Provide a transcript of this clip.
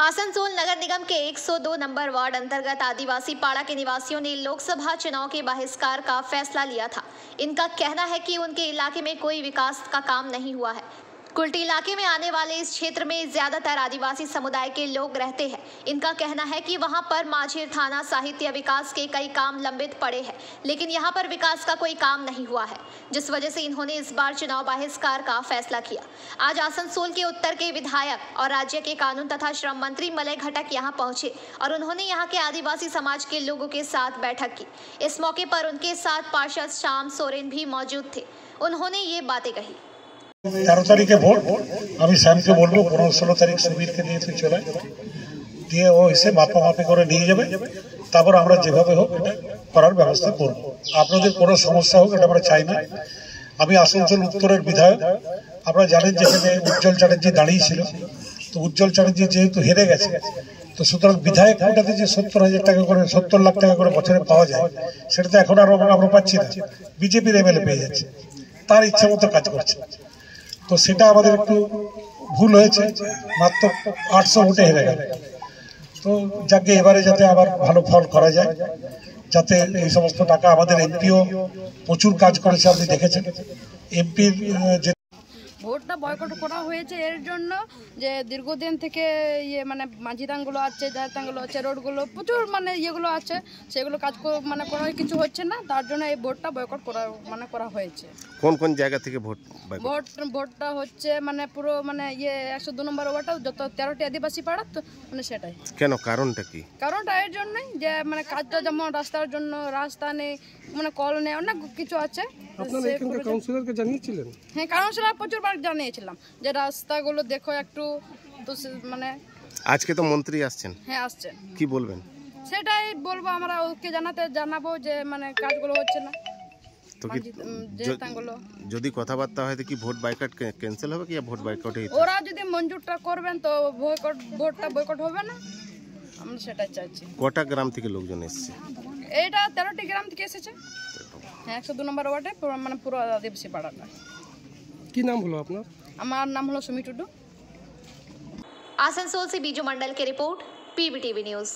आसनसोल नगर निगम के 102 number ward अंतर्गत आदिवासी पाड़ा के निवासियों ने लोकसभा चुनाव के बहिष्कार का फैसला लिया था। इनका कहना है कि उनके इलाके में कोई विकास का काम नहीं हुआ है। कुल्टी इलाके में आने वाले इस क्षेत्र में ज्यादातर आदिवासी समुदाय के लोग रहते हैं। इनका कहना है कि वहां पर माझिर थाना साहित्य विकास के कई काम लंबित पड़े हैं, लेकिन यहां पर विकास का कोई काम नहीं हुआ है, जिस वजह से इन्होंने इस बार चुनाव बहिष्कार का फैसला किया। आज आसनसोल के उत्तर के विधायक और राज्य के कानून तथा श्रम मंत्री मलय घटक यहां पहुंचे और उन्होंने यहां के आदिवासी समाज के लोगों के साथ बैठक की। इस मौके पर उनके साथ पार्षद श्याम सोरेन भी मौजूद थे। उन्होंने ये बातें कही। 13 তারিখে ভোট। আমি শ্যামকে বলবো 15-16 তারিখ সুবীরকে দিয়ে তুই চলে দিয়ে ও এসে মাপামাপি করে নিয়ে যাবে, তারপর আমরা যেভাবে হোক এটা করার ব্যবস্থা করব। আপনাদের কোনো সমস্যা হোক এটা আমরা চাই না। আমি আসানসোল উত্তরের বিধায়ক। আপনারা জানেন যেখানে উজ্জ্বল চ্যাটার্জি দাঁড়িয়েছিল, তো উজ্জ্বল চ্যাটার্জি যেহেতু হেরে গেছে, তো সুতরাং বিধায়ক কোটাতে যে 70,000 টাকা করে 70 লাখ টাকা করে বছরে পাওয়া যায়, সেটা তো এখন আর আমরা পাচ্ছি না। বিজেপির এমএলএ পেয়ে যাচ্ছে, তার ইচ্ছা মতো কাজ করছে। তো সেটা আমাদের একটু ভুল হয়েছে, মাত্র 800 ভোটে হেরে গেল। তো যাকে এবারে যাতে আবার ভালো ফল করা যায়, যাতে এই সমস্ত টাকা আমাদের এমপিও প্রচুর কাজ করেছে, আপনি দেখেছেন এমপির যে ভোটটা বয়কট করা হয়েছে এর জন্য যে দীর্ঘদিন থেকে মানে মাঝিদানগুলো আছে, জায়তানগুলো আছে, রোডগুলো প্রচুর ইয়েগুলো আছে, সেগুলো কাজ করার কিছু হচ্ছে না, তার জন্য এই ভোটটা বয়কট করা হয়েছে। কোন কোন জায়গা থেকে ভোটটা হচ্ছে পুরো 102 নম্বর ওয়ার্ডটা যত 13টি আদিবাসী পাড়া, তো সেটাই। কেন, কারণটা কি? কারণটা এর জন্যই যে কাজটা যেমন রাস্তার জন্য রাস্তা নেই, কল নেই, অনেক কিছু আছে। আপনারা এখানকার কাউন্সিলরকে জানিয়েছিলেন? হ্যাঁ, কাউন্সিলর প্রচুরবার জানিয়েছিলাম যে রাস্তাগুলো দেখো একটু। তো আজকে তো মন্ত্রী আসছেন। হ্যাঁ, আসছেন। কি বলবেন? সেটাই বলবো, আমরা ওকে জানাবো যে কাজগুলো হচ্ছে না। তো কি যদি কথাবার্তা হয় তো কি ভোট বয়কট ক্যান্সেল হবে কি ভোট বয়কট? ওরা যদি মঞ্জুরটা করবেন তো ভোটটা বয়কট হবে না, আমরা সেটাই চাইছি। কটা গ্রাম থেকে লোকজন এসেছে? এইটা 13টি গ্রাম থেকে এসেছে। হ্যাঁ, 102 নম্বর ওয়ার্ডে পুরো আদিবাসী পাড়াটা। কি নাম হলো আপনার? আমার নাম হলো সুমি টুডু। आसनसोल से बीजू मंडल की रिपोर्ट, पीबीटीवी न्यूज।